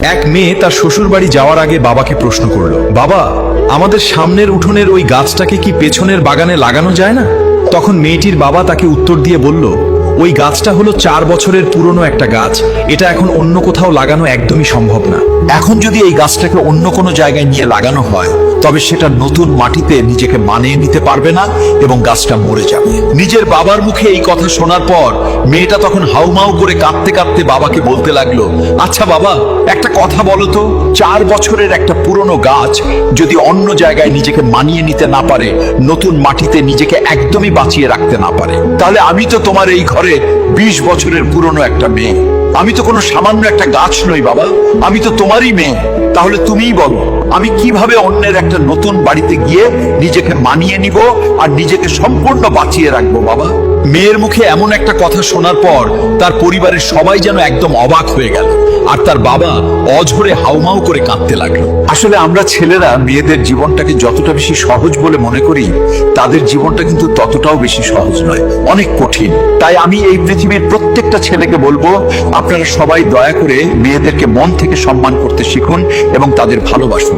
এক মেয়ে তার শ্বশুর বাড়ি যাওয়ার আগে বাবাকে প্রশ্ন করলো, বাবা, আমাদের সামনের উঠোনের ওই গাছটাকে কি পেছনের বাগানে লাগানো যায় না? তখন মেয়েটির বাবা তাকে উত্তর দিয়ে বলল, ওই গাছটা হলো 4 বছরের পুরনো একটা গাছ, এটা এখন অন্য কোথাও লাগানো একদমই সম্ভব না। এখন যদি এই গাছটাকে অন্য কোনো জায়গায় নিয়ে লাগানো হয়, তবে সেটা নতুন মাটিতে নিজেকে মানিয়ে নিতে পারবে না এবং গাছটা মরে যাবে। নিজের বাবার মুখে এই কথা শোনার পর মেয়েটা তখন হাউমাউ করে কাঁদতে কাঁদতে বাবাকে বলতে লাগলো, আচ্ছা বাবা, একটা কথা বলো তো, 4 বছরের একটা পুরনো গাছ যদি অন্য জায়গায় নিজেকে মানিয়ে নিতে না পারে, নতুন মাটিতে নিজেকে একদমই বাঁচিয়ে রাখতে না পারে, তাহলে আমি তো তোমার এই ঘরে 20 বছরের পুরনো একটা মেয়ে। আমি তো কোনো সামান্য একটা গাছ নই বাবা, আমি তো তোমারই মেয়ে। তাহলে তুমিই বলো, আমি কিভাবে অন্যের একটা নতুন বাড়িতে গিয়ে নিজেকে মানিয়ে নিব আর নিজেকে সম্পূর্ণ বাঁচিয়ে রাখবো বাবা? মেয়ের মুখে এমন একটা কথা শোনার পর তার পরিবারের সবাই যেন একদম অবাক হয়ে গেল, আর তার বাবা অঝরে হাউমাউ করে কাঁদতে লাগলো। আসলে আমরা ছেলেরা মেয়েদের জীবনটাকে যতটা বেশি সহজ বলে মনে করি, তাদের জীবনটা কিন্তু ততটাও বেশি সহজ নয়, অনেক কঠিন। তাই আমি এই পৃথিবীর প্রত্যেকটা ছেলেকে বলবো, আপনারা সবাই দয়া করে মেয়েদেরকে মন থেকে সম্মান করতে শিখুন এবং তাদের ভালোবাসুন।